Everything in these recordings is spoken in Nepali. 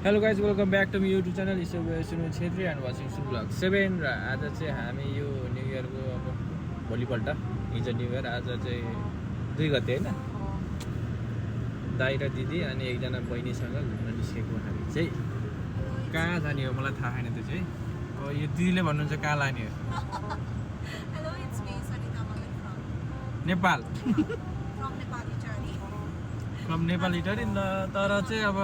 Hello guys, welcome back to my YouTube channel. It's Sunu Chhetri and watching Sunu Vlog 7 र आज चाहिँ हामी यो न्यू इयरको अब भोलिपल्ट हिजो न्यू इयर आज चाहिँ 2 गते हैन दाइ र दिदी अनि एकजना बहिनीसँग घुम्न निस्केको हामी चाहिँ कहाँ जाने हो मलाई थाहा छैन त्यो चाहिँ अब यो दिदीले भन्नुहुन्छ कहाँ लाने हो Hello, it's me, Sanita Magan from Nepal Nepal Italy. From Nepal Italy तर चाहिँ अब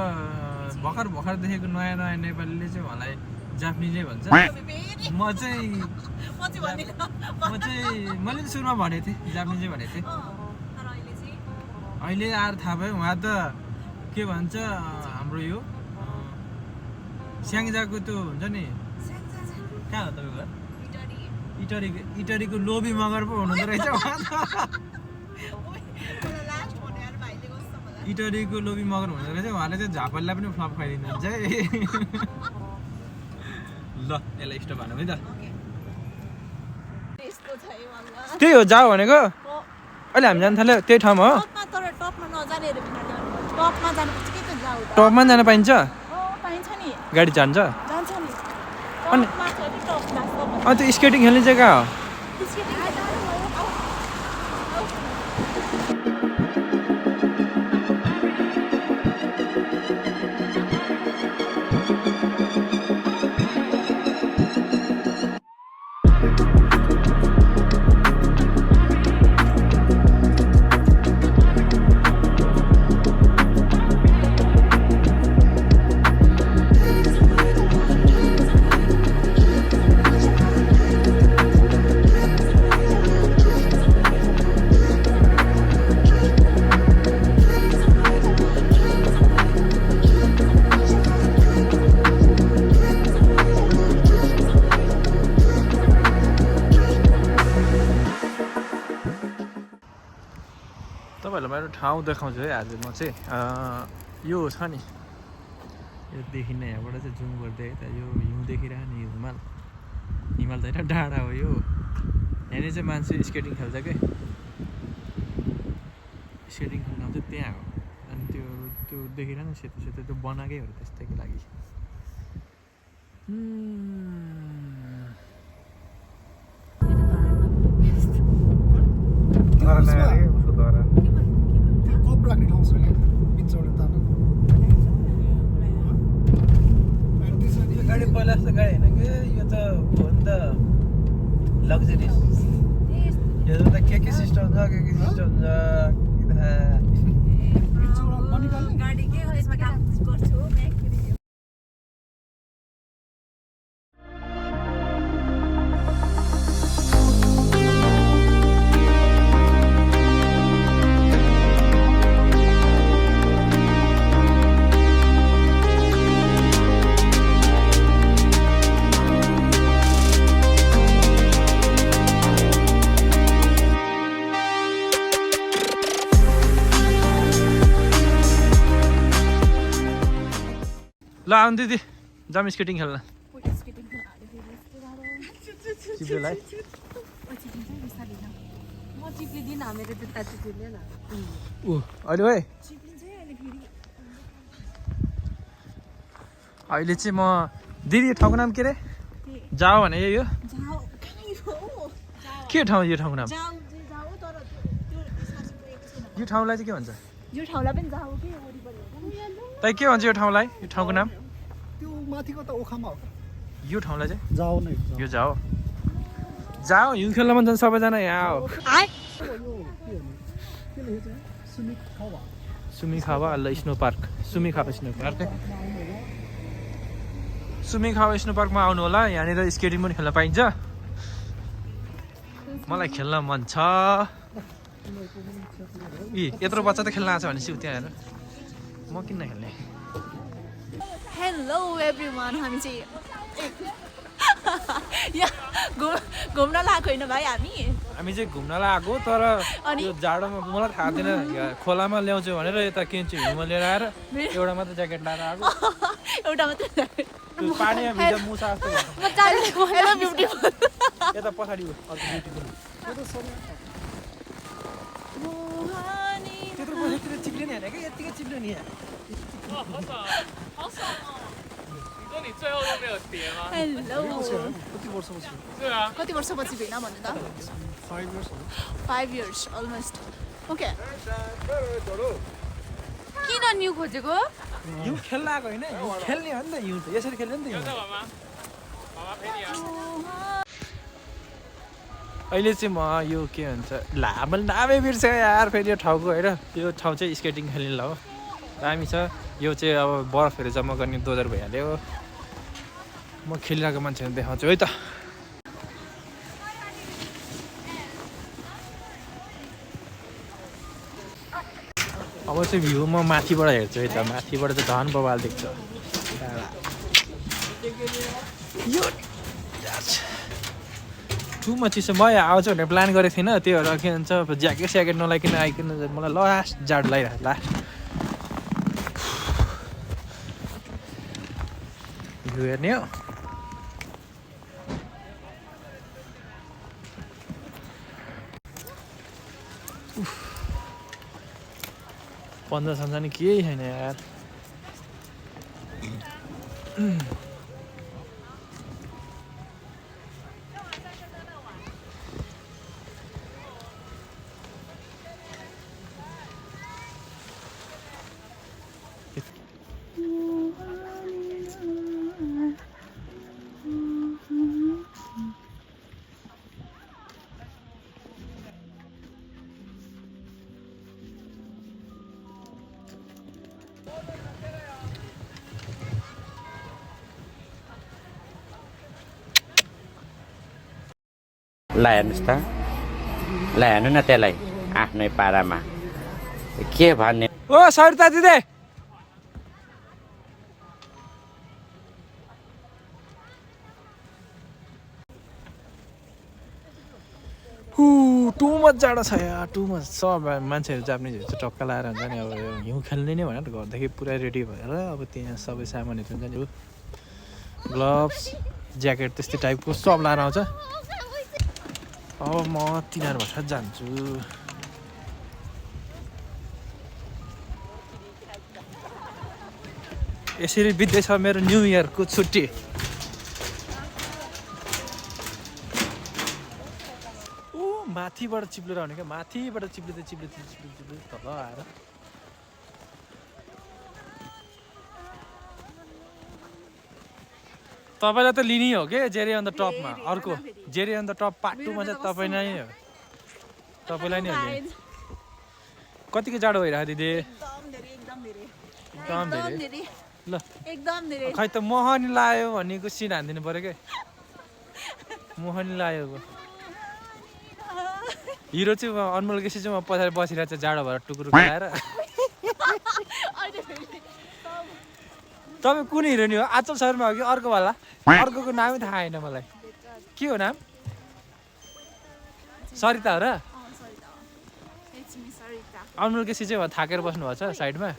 भर्खर देखेको नयाँ नेपालीले चाहिँ मलाई जापानिजै भन्छ म चाहिँ मैले सुरुमा भनेको थिएँ जापानिजै भनेको थिएँ अहिले आएर थाहा भयो उहाँ त के भन्छ हाम्रो यो स्याङ्जाको त्यो हुन्छ नि कहाँ हो तपाईँको घर इटरीको लोभी मगर पो हुनुहुँदो रहेछ उहाँ इटरीको लोभी मगर हुँदो रहेछ उहाँले चाहिँ झापललाई पनि फ्लप खाइदिनुहुन्छ है ल यसलाई स्टप हानौँ है त त्यही हो जाऊ भनेको अहिले हामी जानु थाल्यो त्यही ठाउँमा हो टपमा जान पाइन्छ गाडी जान्छ अनि त्यो स्केटिङ खेल्ने चाहिँ कहाँ हो तपाईँहरूलाई मेरो ठाउँ देखाउँछु है आज म चाहिँ यो छ नि यो देखिन्न यहाँबाट चाहिँ जुम गर्दै है त यो हिउँ देखिरह नि हिमाल त होइन डाँडा हो यो यहाँनिर चाहिँ मान्छे स्केटिङ खेल्छ क्या स्केटिङ खेल्न आउँछ त्यहाँ हो अनि त्यो देखिरह नि सेतो सेतो त्यो बनाएकै हो त्यस्तैको लागि राख्ने ठाउँ छ बिचौले तान गाडी पहिला जस्तो गाडी होइन कि यो त हो नि त लग्जरियस यो त के सिस्टम छ के सिस्टम छ गाडी के हो यसमा काम गर्छु ल आउनु दिदी जाम स्केटिङ खेल्न चिप्लेलाई अहिले है अहिले चाहिँ म दिदी ठाउँको नाम के रे जाऊ भने यही हो के ठाउँ यो ठाउँको नाम यो ठाउँलाई चाहिँ के भन्छ यो ठाउँलाई पनि जाऊ के तै के भन्छ यो ठाउँलाई यो ठाउँको नाम त्यो माथिको त ओखामा हो यो ठाउँलाई चाहिँ जाऊ नै यो जाऊ हिउँ खेल्न मन छ सबैजना यहाँ हो सुमिखावा ल स्नो पार्क सुमिखावा स्नो पार्कमा आउनु होला यहाँनिर स्केटिङ पनि खेल्न पाइन्छ मलाई खेल्न मन छ यत्रो बच्चा त खेल्न आएको छ भनेपछि त्यहाँ हेर म किन खेल्ने हेलो एभ्रिवान हामी चाहिँ घुम्न लागेको होइन भाइ हामी चाहिँ घुम्न लागेको तर यो जाडोमा मलाई थाहा थिएन खोलामा ल्याउँछु भनेर यता किन्छु हिउँमा लिएर आएर एउटा मात्र ज्याकेट लाएर आएको एउटा मात्र पानीमा भिजा मुसा जस्तो यता पछाडि ब्युटिफुल त्यत्रो चिप्ले नि होइन क्या यत्तिकै चिप्ले नि 说你最后都没有叠吗？ Hello. कति वर्ष पछि 对啊， कति वर्षपछि भेन भन्नु त 5 years 5 years almost. Okay. किन न्यू खोजेको? हिउँ खेल्न आएको होइन हिउँ खेल्ने हो नि त हिउँ त यसरी खेल्ने नि त 有 हिउँ 在玩吗？妈妈陪你啊。 अहिले चाहिँ म यो के भन्छ ला मैले नामै बिर्सेँ यार फेरि यो ठाउँको होइन यो ठाउँ चाहिँ स्केटिङ खेल्ने ल हो दामी छ यो चाहिँ अब बरफहरू जम्मा गर्ने दोजर भइहाल्यो म खेलिरहेको मान्छेहरू देखाउँछु है त अब चाहिँ भ्यू म माथिबाट हेर्छु है त माथिबाट चाहिँ झन् बवाल देख्छ यो टुमा चिसो म आउँछु भनेर प्लान गरेको थिइनँ त्यो भएर के भन्छ ज्याकेट स्याकेट नलाइकन आइकन मलाई लास्ट जाडो लगाइरहेको लास्ट भ्यू हेर्ने हो पन्ध्र सम्झाने केही छैन यार ल हेर्नुहोस् त ल हेर्नु न त्यसलाई आफ्नै पारामा के भन्ने ओ सरिता दिदी टु मच जाडो छ यार टु मच सब मान्छेहरू जापानिजहरू चाहिँ टक्का लाएर हुन्छ नि अब हिउँ खेल्ने नै भनेर घरदेखि पुरा रेडी भएर अब त्यहाँ सबै सामानहरू हुन्छ नि ग्लोभ्स ज्याकेट त्यस्तै टाइपको सब लाएर आउँछ अब म तिनीहरू भएर जान्छु यसरी बित्दैछ मेरो न्यु इयरको छुट्टी माथिबाट चिप्लेर आउने क्या माथिबाट चिप्लिँदै तल आएर तपाईँलाई त लिने हो कि जेरी अन द टपमा अर्को जेरी अन द टप पार्ट 2 मा चाहिँ तपाईँ नै हो तपाईँलाई नै हो कतिको जाडो भइरहेको दिदी एकदम धेरै ल एकदम धेरै खै त मोहनी लायो भनेको सिन हानिदिनु पऱ्यो क्या मोहनी लायो हिरो चाहिँ अनमोल केसी चाहिँ म पछाडि बसिरहेको छ जाडो भएर टुकुर लगाएर तपाईँ कुन हिरोनी हो आचल शर्मा हो कि अर्को वाला अर्कोको नामै थाहा छैन मलाई के हो नाम सरिता हो र अनमोल केसी चाहिँ थाकेर बस्नु भएको छ साइडमा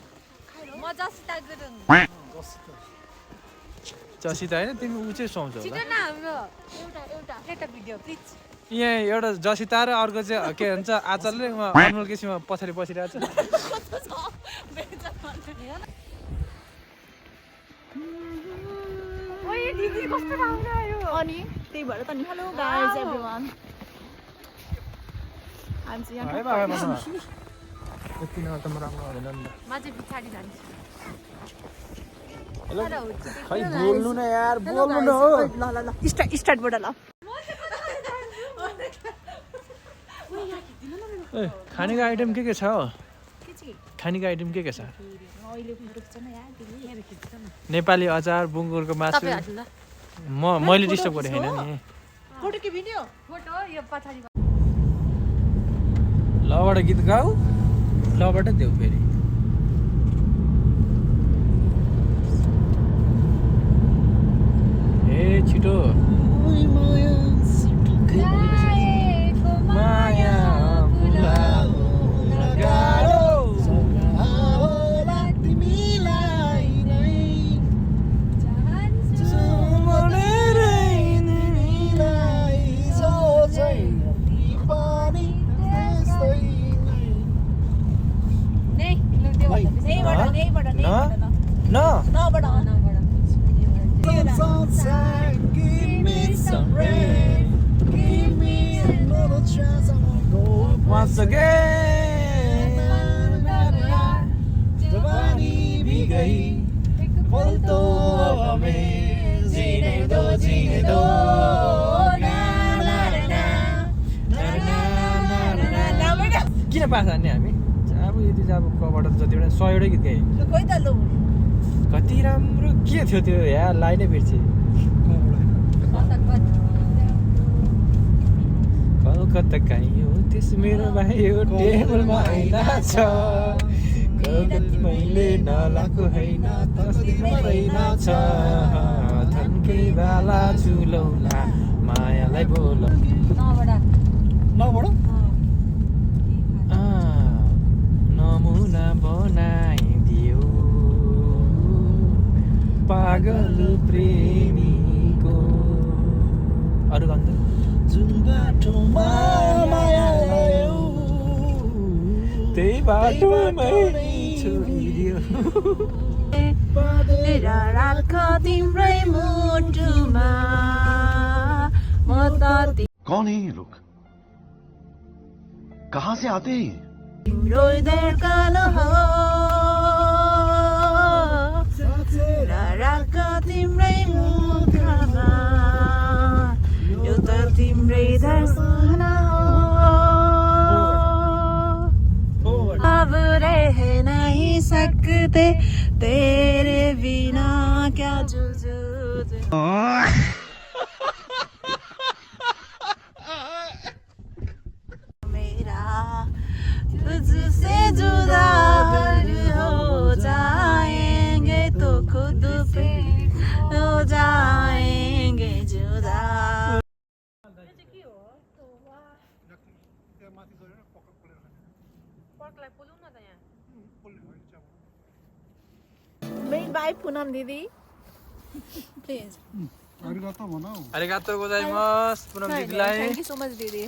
जसिता होइन तिमी ऊ चाहिँ सुहाउँछ होला यहाँ एउटा जसिता र अर्को चाहिँ के भन्छ आचलले अनमोल केसीमा पछाडि बसिरहेको छ अनि त्यही भएर त नि हेलो गाइज एभ्रीवन हामी चाहिँ यहाँ खै बोल्नु न यार बोल्नु न हो ल ल ल स्टार्टबाट ल खानेको आइटम के छ हो खानेको आइटम के छ नेपाली अचार बुङ्गुरको मासु मैले डिस्टर्ब गरेको छैन नि फोटो के भिडियो लबाट गीत गाऊ लबाट देऊ फेरि ए छिटो माया sunshine, give me some rain, give me another chance, I wanna go once again. जवानी भी गई पल तो अब हमें जीने दो किन पास हान्ने हामी अब यति चाहिँ अब कबाट जति बेला 100 गीत गाएँ खोइ त लु कति राम्रो के थियो त्यो यहाँ लाइनै बिर्से कलकत्ता कहीँ हो त्यस मेरो भाइ हो टेबलमा आइना छ कलकत्ता मैले नलाएको होइन तस्बिरमा रहेन छ थन्के बाला चुलौला मायालाई बोलौ नमुना बनाइदियो पागल प्रेमीको अरू गन्ध जुन बाटोमा माया ल्यायो त्यही बाटोमै छोडिदियो राख तिम्रै मुटुमा म त कौन है ये लोग कहाँ से आते हैं तिम्रो धड्कन हो राख तिम्रै मुटुमा यो त तिम्रै दर्शन हो अब रह नहीं सकते तेरे बिना क्या जुजूद मेरा तुझसे जुदा हो जाएंगे तो खुद पे हो जाएंगे जुदा Made by Poonam Didi. Please. arigato भनौ arigato gozaimasu पुनम दिदीलाई Thank you so much, Didi.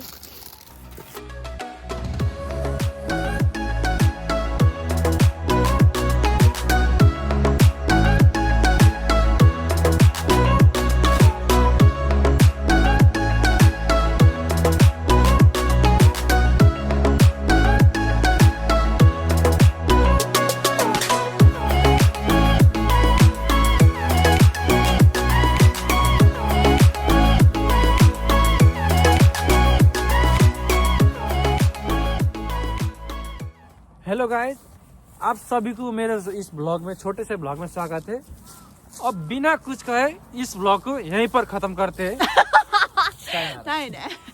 Hello guys आप सभी को मेरे इस ब्लॉग में छोटे से ब्लॉग में स्वागत है अब बिना कुछ कहे इस ब्लॉग को यहीं पर खत्म करते हैं Right.